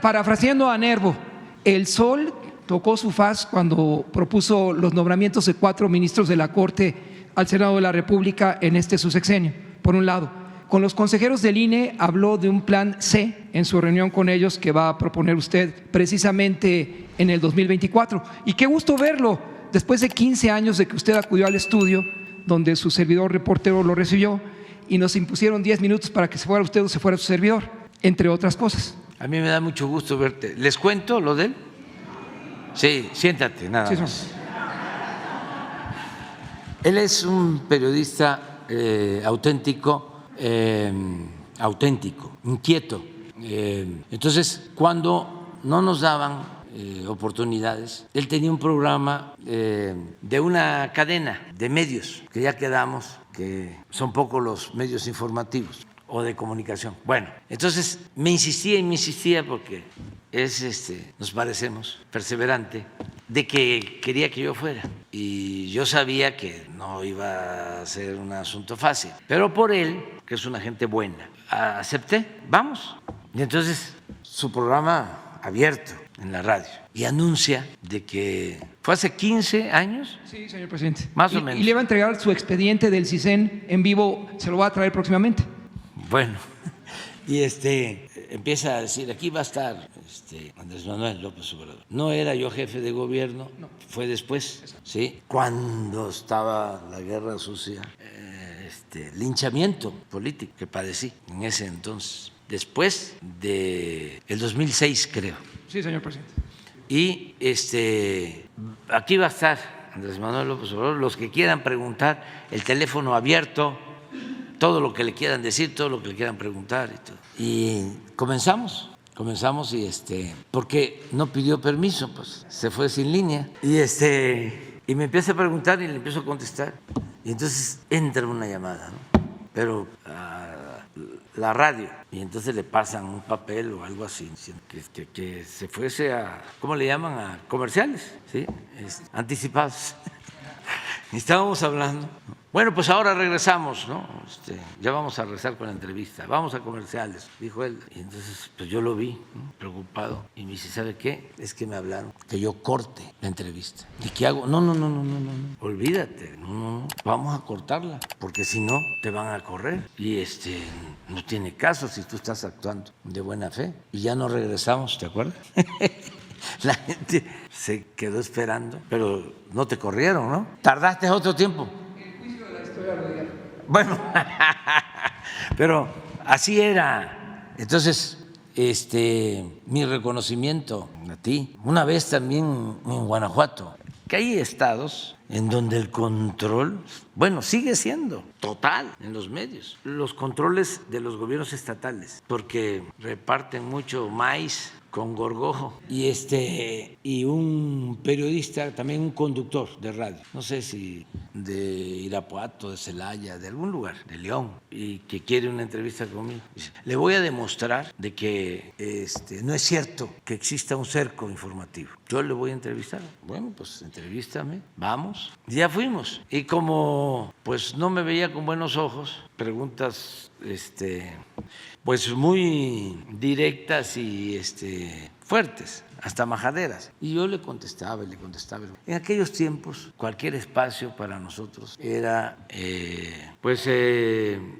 Parafraseando a Nervo, el sol tocó su faz cuando propuso los nombramientos de 4 ministros de la Corte al Senado de la República en su sexenio. Por un lado, con los consejeros del INE habló de un plan C en su reunión con ellos que va a proponer usted precisamente en el 2024. Y qué gusto verlo después de 15 años de que usted acudió al estudio donde su servidor reportero lo recibió y nos impusieron 10 minutos para que se fuera usted o se fuera su servidor, entre otras cosas. A mí me da mucho gusto verte. ¿Les cuento lo de él? Sí, siéntate, nada más. Él es un periodista auténtico, inquieto. Entonces, cuando no nos daban oportunidades, él tenía un programa de una cadena de medios, que ya quedamos, que son pocos los medios informativos o de comunicación. Bueno, entonces me insistía porque nos parecemos, perseverante, de que quería que yo fuera. Y yo sabía que no iba a ser un asunto fácil, pero por él, que es una gente buena, acepté, vamos. Y entonces su programa abierto en la radio y anuncia de que fue hace 15 años. Sí, señor presidente. Más o menos. Y le va a entregar su expediente del CISEN en vivo, se lo va a traer próximamente. Bueno, y empieza a decir, aquí va a estar Andrés Manuel López Obrador. No era yo jefe de gobierno, no. Fue después, ¿sí? Cuando estaba la guerra sucia, linchamiento político que padecí en ese entonces, después del 2006, creo. Sí, señor presidente. Y aquí va a estar Andrés Manuel López Obrador, los que quieran preguntar, el teléfono abierto, todo lo que le quieran decir, todo lo que le quieran preguntar y todo. Y comenzamos y porque no pidió permiso, pues se fue sin línea y me empieza a preguntar y le empiezo a contestar y entonces entra una llamada, ¿no? Pero a la radio y entonces le pasan un papel o algo así que se fuese a, ¿cómo le llaman? A comerciales, ¿sí? Anticipados. Y estábamos hablando. Bueno, pues ahora regresamos, ¿no? Ya vamos a regresar con la entrevista, vamos a comerciales, dijo él. Y entonces, pues yo lo vi, ¿no? Preocupado, y me dice, ¿sabe qué? Es que me hablaron que yo corte la entrevista. ¿Y qué hago? No, olvídate, no, vamos a cortarla, porque si no, te van a correr. Y no tiene caso si tú estás actuando de buena fe. Y ya no regresamos, ¿te acuerdas? La gente se quedó esperando, pero no te corrieron, ¿no? Tardaste otro tiempo. Bueno, pero así era. Entonces, mi reconocimiento a ti. Una vez también en Guanajuato, que hay estados en donde el control, bueno, sigue siendo total en los medios. Los controles de los gobiernos estatales, porque reparten mucho maíz con gorgojo y un periodista, también un conductor de radio, no sé si de Irapuato, de Celaya, de algún lugar, de León, y que quiere una entrevista conmigo. Dice, le voy a demostrar de que no es cierto que exista un cerco informativo. Yo le voy a entrevistar. Bueno, pues entrevístame, vamos. Y ya fuimos. Y como pues no me veía con buenos ojos, preguntas pues muy directas y fuertes, hasta majaderas. Y yo le contestaba y le contestaba. En aquellos tiempos, cualquier espacio para nosotros era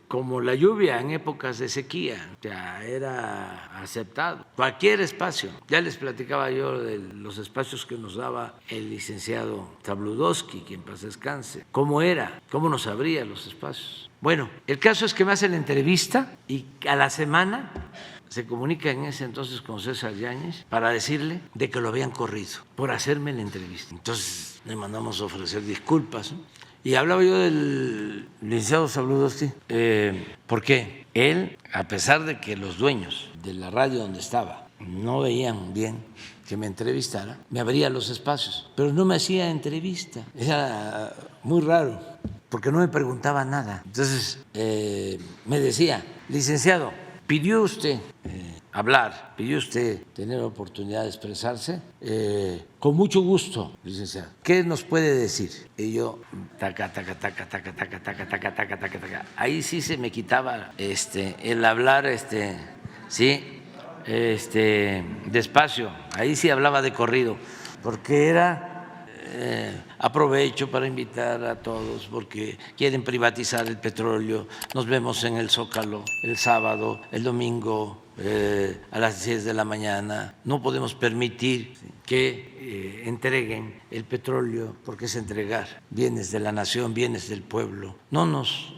como la lluvia en épocas de sequía, ya era aceptado. Cualquier espacio. Ya les platicaba yo de los espacios que nos daba el licenciado Zabludovsky, que en paz descanse, cómo era, cómo nos abría los espacios. Bueno, el caso es que me hace la entrevista y a la semana se comunica en ese entonces con César Yáñez para decirle de que lo habían corrido por hacerme la entrevista. Entonces le mandamos a ofrecer disculpas, ¿no? Y hablaba yo del licenciado Zabludovsky, porque él, a pesar de que los dueños de la radio donde estaba no veían bien que me entrevistara, me abría los espacios, pero no me hacía entrevista. Era muy raro, porque no me preguntaba nada. Entonces me decía, licenciado, pidió usted hablar, pidió usted tener oportunidad de expresarse, con mucho gusto, licenciado. ¿Qué nos puede decir? Y yo, taca, taca, taca, taca, taca, taca, taca, taca, taca, taca. Ahí sí se me quitaba el hablar, sí, despacio, ahí sí hablaba de corrido, porque era aprovecho para invitar a todos porque quieren privatizar el petróleo. Nos vemos en el Zócalo el sábado, el domingo a las 10 de la mañana. No podemos permitir que entreguen el petróleo, porque es entregar bienes de la nación, bienes del pueblo. No nos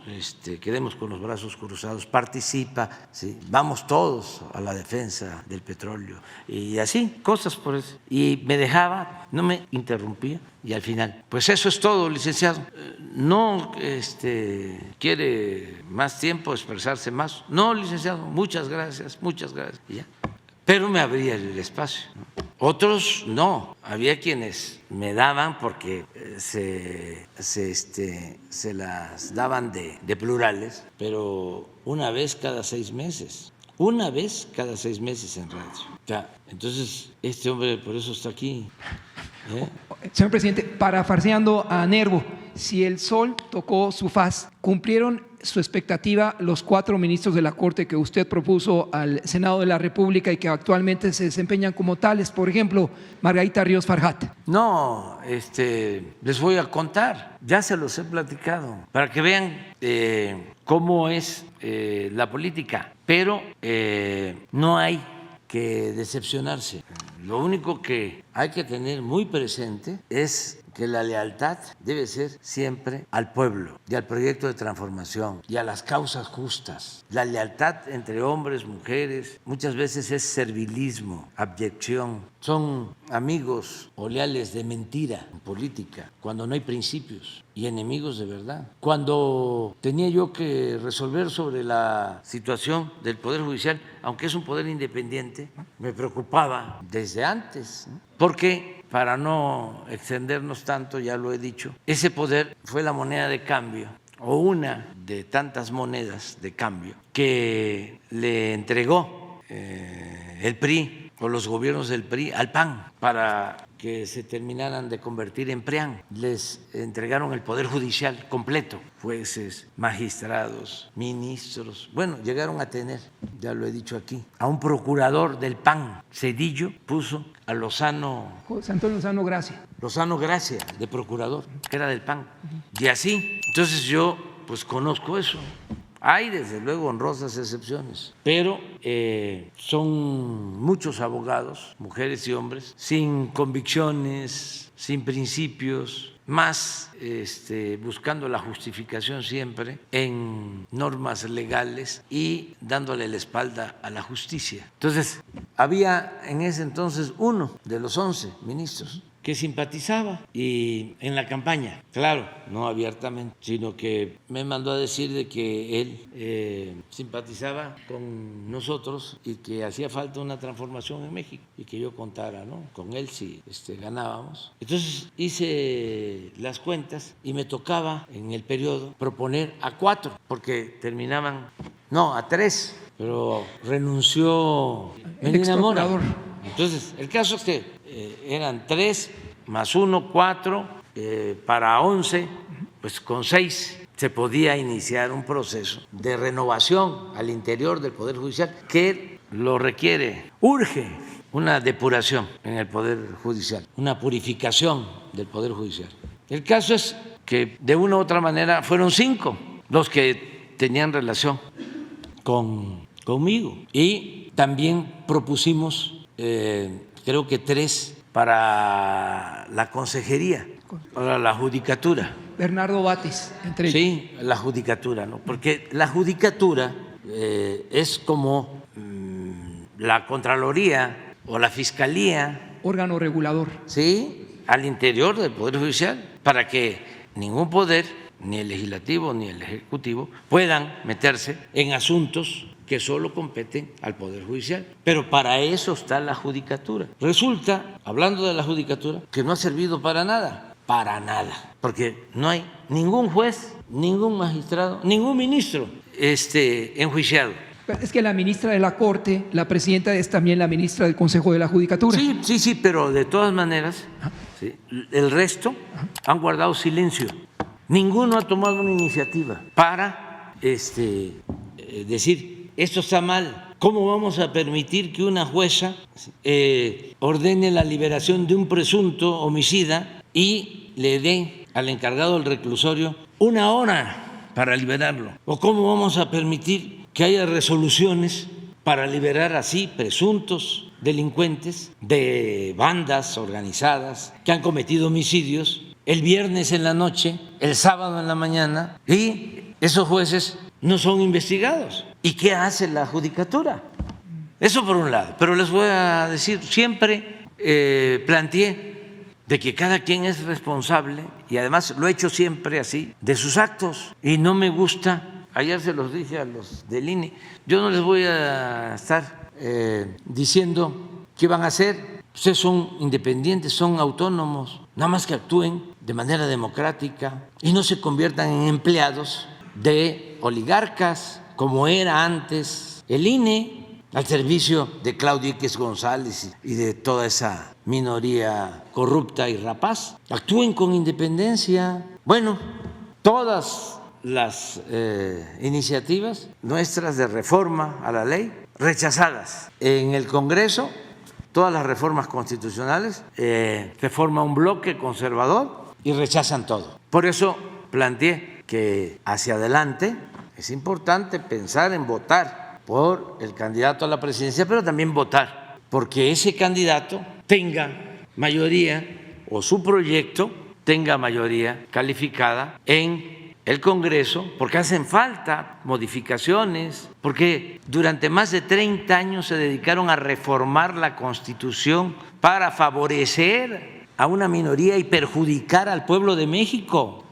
quedemos con los brazos cruzados, participa, ¿sí? Vamos todos a la defensa del petróleo y así, cosas por eso. Y me dejaba, no me interrumpía y al final, pues eso es todo, licenciado. No quiere más tiempo, expresarse más. No, licenciado, muchas gracias, y ya. Pero me abría el espacio, ¿no? Otros no, había quienes me daban porque se las daban de plurales, pero una vez cada 6 meses. Una vez cada 6 meses en radio. Ya, entonces, este hombre por eso está aquí. Señor presidente, parafarseando a Nervo, si el sol tocó su faz, ¿cumplieron su expectativa los 4 ministros de la Corte que usted propuso al Senado de la República y que actualmente se desempeñan como tales? Por ejemplo, Margarita Ríos Farjat. No, les voy a contar, ya se los he platicado, para que vean cómo es la política, pero no hay que decepcionarse. Lo único que hay que tener muy presente es que la lealtad debe ser siempre al pueblo y al proyecto de transformación y a las causas justas. La lealtad entre hombres, mujeres, muchas veces es servilismo, abyección. Son amigos o leales de mentira en política, cuando no hay principios, y enemigos de verdad. Cuando tenía yo que resolver sobre la situación del Poder Judicial, aunque es un poder independiente, me preocupaba desde antes, ¿no? Porque, para no extendernos tanto, ya lo he dicho, ese poder fue la moneda de cambio, o una de tantas monedas de cambio que le entregó el PRI o los gobiernos del PRI al PAN para que se terminaran de convertir en PRIAN. Les entregaron el Poder Judicial completo, jueces, magistrados, ministros. Bueno, llegaron a tener, ya lo he dicho aquí, a un procurador del PAN. Zedillo puso a José Antonio Lozano Gracia de procurador, que era del PAN. Y así, entonces yo pues conozco eso. Hay desde luego honrosas excepciones, pero son muchos abogados, mujeres y hombres, sin convicciones, sin principios, más buscando la justificación siempre en normas legales y dándole la espalda a la justicia. Entonces, había en ese entonces uno de los 11 ministros que simpatizaba, y en la campaña, claro, no abiertamente, sino que me mandó a decir de que él simpatizaba con nosotros y que hacía falta una transformación en México y que yo contara, ¿no?, con él si ganábamos. Entonces hice las cuentas y me tocaba en el periodo proponer a 4, porque terminaban, no, a 3, pero renunció Medina Mora. Entonces, el caso es que eran 3 más 1, 4, para 11, pues con 6 se podía iniciar un proceso de renovación al interior del Poder Judicial que lo requiere, urge una depuración en el Poder Judicial, una purificación del Poder Judicial. El caso es que de una u otra manera fueron 5 los que tenían relación conmigo, y también propusimos creo que 3 para la consejería, para la judicatura. Bernardo Batis, entre ellos. Sí, la judicatura, ¿no? Porque la judicatura es como la Contraloría o la Fiscalía. Órgano regulador. Sí, al interior del Poder Judicial, para que ningún poder, ni el legislativo ni el ejecutivo, puedan meterse en asuntos que solo competen al Poder Judicial. Pero para eso está la judicatura. Resulta, hablando de la judicatura, que no ha servido para nada, porque no hay ningún juez, ningún magistrado, ningún ministro enjuiciado. Es que la ministra de la Corte, la presidenta, es también la ministra del Consejo de la Judicatura. Sí, pero de todas maneras, ¿sí?, el resto han guardado silencio. Ninguno ha tomado una iniciativa para decir: esto está mal, ¿Cómo vamos a permitir que una jueza ordene la liberación de un presunto homicida y le dé al encargado del reclusorio 1 hora para liberarlo? ¿O cómo vamos a permitir que haya resoluciones para liberar así presuntos delincuentes de bandas organizadas que han cometido homicidios el viernes en la noche, el sábado en la mañana, y esos jueces no son investigados? ¿Y qué hace la judicatura? Eso por un lado. Pero les voy a decir, siempre planteé de que cada quien es responsable, y además lo he hecho siempre así, de sus actos, y no me gusta. Ayer se los dije a los del INE, yo no les voy a estar diciendo qué van a hacer. Ustedes son independientes, son autónomos, nada más que actúen de manera democrática y no se conviertan en empleados de oligarcas como era antes el INE, al servicio de Claudio X González y de toda esa minoría corrupta y rapaz. Actúen con independencia. Bueno, todas las iniciativas nuestras de reforma a la ley rechazadas en el Congreso, todas las reformas constitucionales, se forma un bloque conservador y rechazan todo. Por eso planteé que hacia adelante es importante pensar en votar por el candidato a la presidencia, pero también votar porque ese candidato tenga mayoría o su proyecto tenga mayoría calificada en el Congreso, porque hacen falta modificaciones, porque durante más de 30 años se dedicaron a reformar la Constitución para favorecer a una minoría y perjudicar al pueblo de México.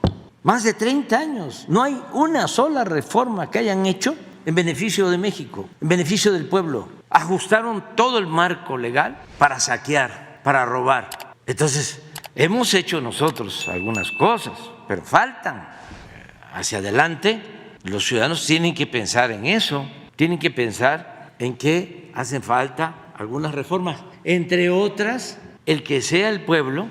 Más de 30 años. No hay una sola reforma que hayan hecho en beneficio de México, en beneficio del pueblo. Ajustaron todo el marco legal para saquear, para robar. Entonces, hemos hecho nosotros algunas cosas, pero faltan. Hacia adelante, los ciudadanos tienen que pensar en eso, tienen que pensar en que hacen falta algunas reformas, entre otras, el que sea el pueblo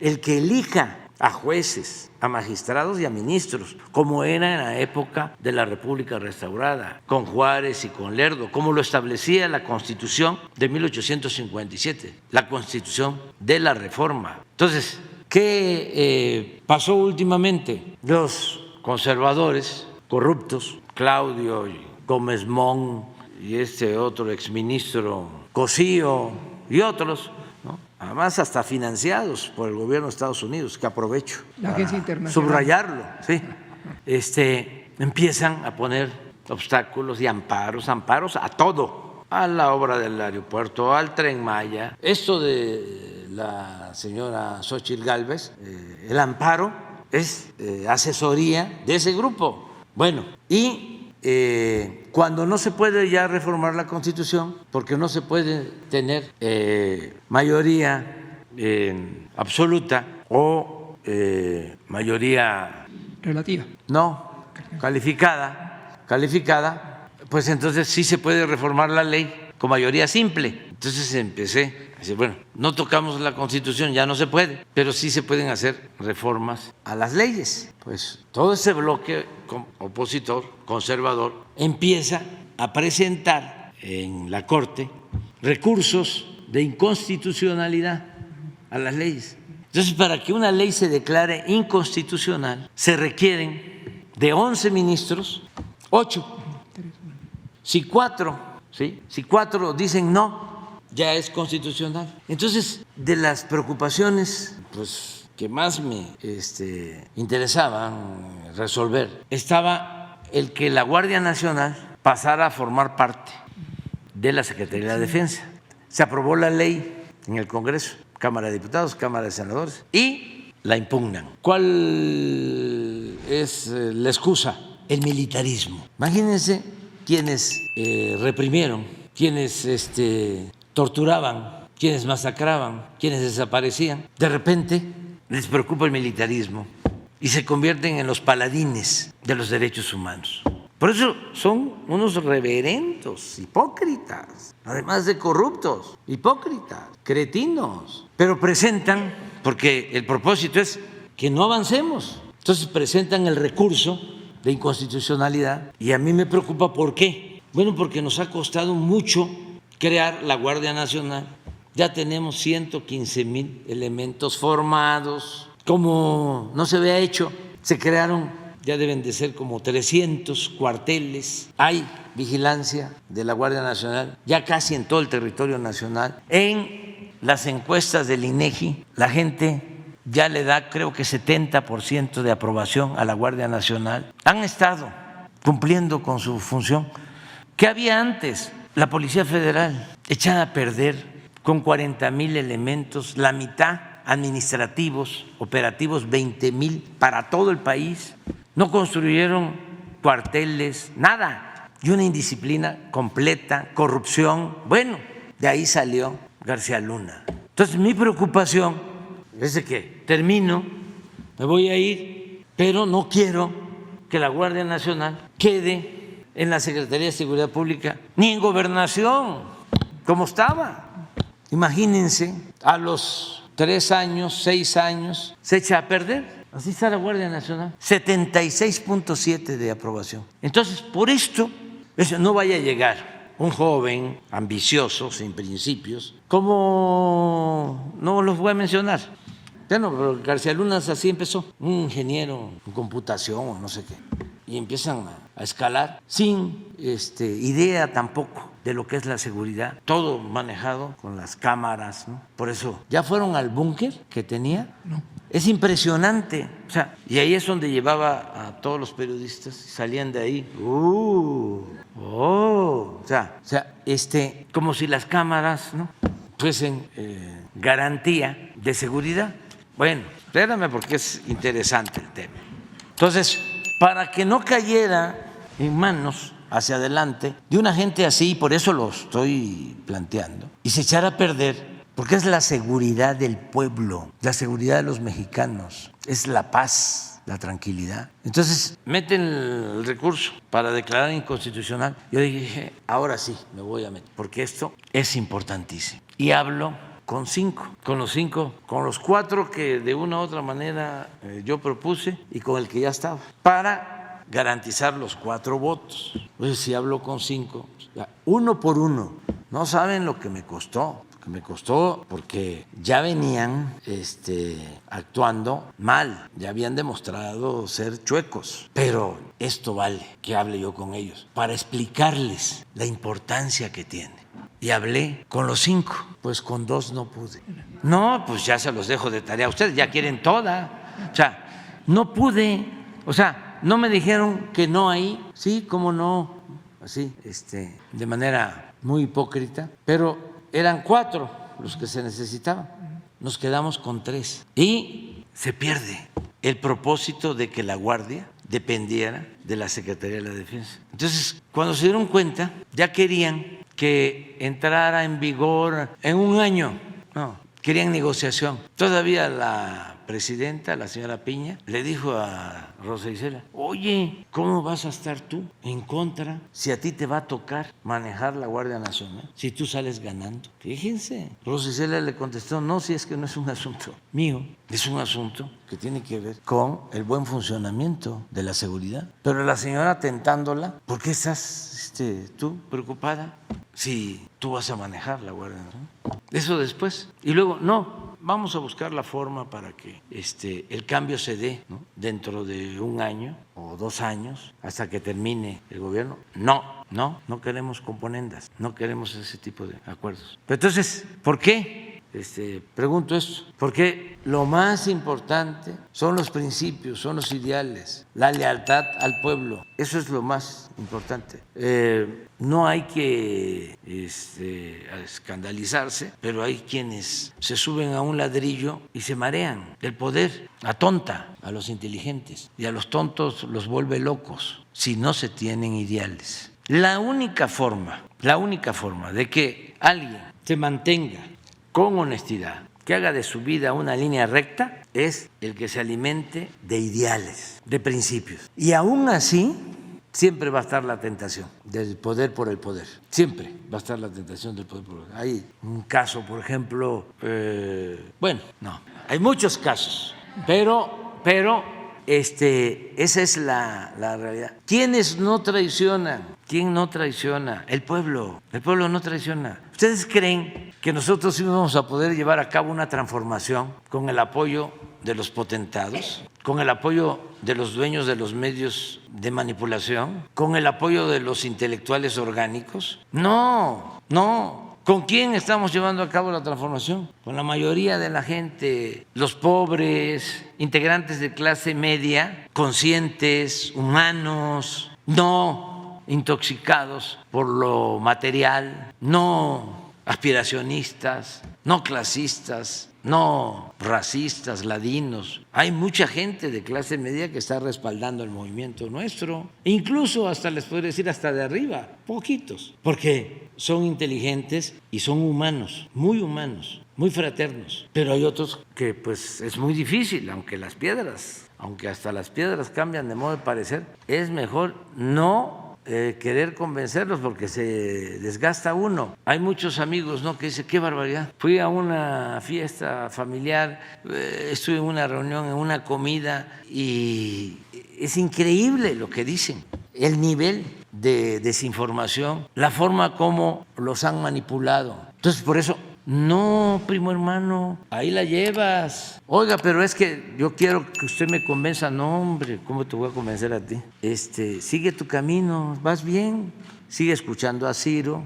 el que elija a jueces, a magistrados y a ministros, como era en la época de la República Restaurada, con Juárez y con Lerdo, como lo establecía la Constitución de 1857, la Constitución de la Reforma. Entonces, ¿qué pasó últimamente? Los conservadores corruptos, Claudio Gómez Mon y este otro exministro Cosío y otros, ¿no? Además hasta financiados por el gobierno de Estados Unidos, que aprovecho la Agencia Internacional, subrayarlo, sí, empiezan a poner obstáculos y amparos a todo, a la obra del aeropuerto, al Tren Maya. Esto de la señora Xóchitl Gálvez, el amparo es asesoría de ese grupo. Bueno, y cuando no se puede ya reformar la Constitución, porque no se puede tener mayoría absoluta o mayoría relativa, no, calificada, pues entonces sí se puede reformar la ley con mayoría simple. Entonces empecé a decir, bueno, no tocamos la Constitución, ya no se puede, pero sí se pueden hacer reformas a las leyes. Pues todo ese bloque opositor, conservador, empieza a presentar en la Corte recursos de inconstitucionalidad a las leyes. Entonces, para que una ley se declare inconstitucional, se requieren de 11 ministros, 8. Si 4 dicen no, ya es constitucional. Entonces, de las preocupaciones pues, que más me interesaban resolver, estaba el que la Guardia Nacional pasara a formar parte de la Secretaría de la Defensa. Se aprobó la ley en el Congreso, Cámara de Diputados, Cámara de Senadores, y la impugnan. ¿Cuál es la excusa? El militarismo. Imagínense quienes reprimieron, quienes torturaban, quienes masacraban, quienes desaparecían. De repente les preocupa el militarismo y se convierten en los paladines de los derechos humanos. Por eso son unos reverendos, hipócritas, además de corruptos, hipócritas, cretinos, pero presentan, porque el propósito es que no avancemos, entonces presentan el recurso de inconstitucionalidad y a mí me preocupa ¿por qué? Bueno, porque nos ha costado mucho crear la Guardia Nacional. Ya tenemos 115,000 elementos formados. Como no se había hecho, se crearon, ya deben de ser como 300 cuarteles. Hay vigilancia de la Guardia Nacional ya casi en todo el territorio nacional. En las encuestas del INEGI, la gente ya le da, creo que 70% de aprobación a la Guardia Nacional. Han estado cumpliendo con su función. ¿Qué había antes? La Policía Federal echada a perder con 40,000 elementos, la mitad administrativos, operativos 20,000 para todo el país. No construyeron cuarteles, nada. Y una indisciplina completa, corrupción. Bueno, de ahí salió García Luna. Entonces mi preocupación es de que termino, me voy a ir, pero no quiero que la Guardia Nacional quede en la Secretaría de Seguridad Pública ni en Gobernación, como estaba. Imagínense, a los 3 años, 6 años, se echa a perder. Así está la Guardia Nacional, 76.7 de aprobación. Entonces, por esto, no vaya a llegar un joven ambicioso, sin principios, como no los voy a mencionar. Bueno, pero García Luna así empezó, un ingeniero en computación o no sé qué, y empiezan a escalar sin idea tampoco de lo que es la seguridad, todo manejado con las cámaras, ¿no? Por eso, ¿ya fueron al búnker que tenía? No. Es impresionante, o sea, y ahí es donde llevaba a todos los periodistas, salían de ahí, o sea, como si las cámaras, ¿no?, fuesen garantía de seguridad. Bueno, espérame porque es interesante el tema. Entonces, para que no cayera en manos hacia adelante de una gente así, por eso lo estoy planteando, y se echara a perder, porque es la seguridad del pueblo, la seguridad de los mexicanos, es la paz, la tranquilidad. Entonces, meten el recurso para declarar inconstitucional. Yo dije, ahora sí me voy a meter, porque esto es importantísimo. Y hablo con los 4 que de una u otra manera yo propuse y con el que ya estaba, para garantizar los 4 votos. Pues si hablo con 5, uno por uno, no saben lo que me costó. Porque ya venían actuando mal, ya habían demostrado ser chuecos, pero esto vale que hable yo con ellos para explicarles la importancia que tiene. Y hablé con los 5, pues con 2 no pude. No, pues ya se los dejo de tarea. Ustedes ya quieren toda. O sea, no pude. O sea, no me dijeron que no ahí. Sí, cómo no. Así, de manera muy hipócrita. Pero eran 4 los que se necesitaban. Nos quedamos con 3. Y se pierde el propósito de que la Guardia dependiera de la Secretaría de la Defensa. Entonces, cuando se dieron cuenta, ya querían que entrara en vigor en un año. No, querían negociación. Todavía la presidenta, la señora Piña, le dijo a Rosa Isela, oye, ¿cómo vas a estar tú en contra si a ti te va a tocar manejar la Guardia Nacional, si tú sales ganando? Fíjense, Rosa Isela le contestó, no, si es que no es un asunto mío, es un asunto que tiene que ver con el buen funcionamiento de la seguridad. Pero la señora tentándola, ¿por qué estás tú preocupada si tú vas a manejar la Guardia Nacional? Eso después. Y luego, no, vamos a buscar la forma para que el cambio se dé, ¿no?, dentro de un año o 2 años, hasta que termine el gobierno. No queremos componendas, no queremos ese tipo de acuerdos. Pero entonces, ¿por qué? Pregunto esto, porque lo más importante son los principios, son los ideales, la lealtad al pueblo, eso es lo más importante. No hay que escandalizarse, pero hay quienes se suben a un ladrillo y se marean. El poder atonta a los inteligentes y a los tontos los vuelve locos si no se tienen ideales. La única forma de que alguien se mantenga con honestidad, que haga de su vida una línea recta, es el que se alimente de ideales, de principios. Y aún así, siempre va a estar la tentación del poder por el poder. Siempre va a estar la tentación del poder por el poder. Hay un caso, por ejemplo, hay muchos casos, pero esa es la realidad. ¿Quiénes no traicionan ¿Quién no traiciona? El pueblo. El pueblo no traiciona. ¿Ustedes creen que nosotros íbamos a poder llevar a cabo una transformación con el apoyo de los potentados, con el apoyo de los dueños de los medios de manipulación, con el apoyo de los intelectuales orgánicos? No, no. ¿Con quién estamos llevando a cabo la transformación? Con la mayoría de la gente, los pobres, integrantes de clase media, conscientes, humanos, no intoxicados por lo material, no aspiracionistas, no clasistas, no racistas, ladinos. Hay mucha gente de clase media que está respaldando el movimiento nuestro, incluso hasta les podría decir hasta de arriba, poquitos, porque son inteligentes y son humanos, muy fraternos. Pero hay otros que pues es muy difícil, aunque hasta las piedras cambian de modo de parecer, es mejor no querer convencerlos porque se desgasta uno. Hay muchos amigos, ¿no?, que dicen, qué barbaridad. Fui a una fiesta familiar, estuve en una reunión, en una comida, y es increíble lo que dicen, el nivel de desinformación, la forma como los han manipulado. Entonces, por eso, no, primo hermano, ahí la llevas. Oiga, pero es que yo quiero que usted me convenza. No, hombre, ¿cómo te voy a convencer a ti? Sigue tu camino, vas bien. Sigue escuchando a Ciro,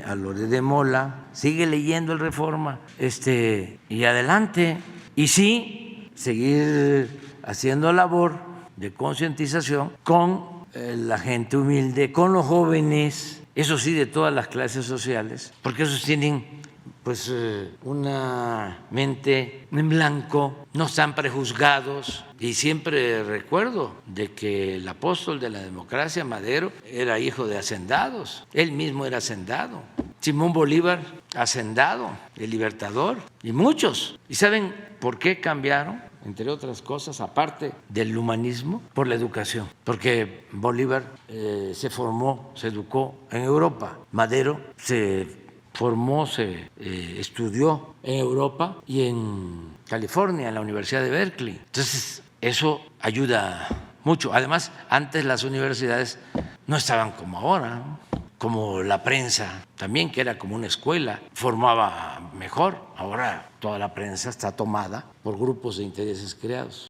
a Loret de Mola, sigue leyendo el Reforma, y adelante. Y sí, seguir haciendo labor de concientización con la gente humilde, con los jóvenes, eso sí, de todas las clases sociales, porque esos tienen pues una mente en blanco, no están prejuzgados. Y siempre recuerdo de que el apóstol de la democracia, Madero, era hijo de hacendados, él mismo era hacendado. Simón Bolívar, hacendado, el libertador, y muchos. ¿Y saben por qué cambiaron? Entre otras cosas, aparte del humanismo, por la educación, porque Bolívar se formó, se educó en Europa, Madero se formó, se estudió en Europa y en California, en la Universidad de Berkeley. Entonces, eso ayuda mucho. Además, antes las universidades no estaban como ahora, ¿no?, como la prensa también, que era como una escuela, formaba mejor. Ahora toda la prensa está tomada por grupos de intereses creados.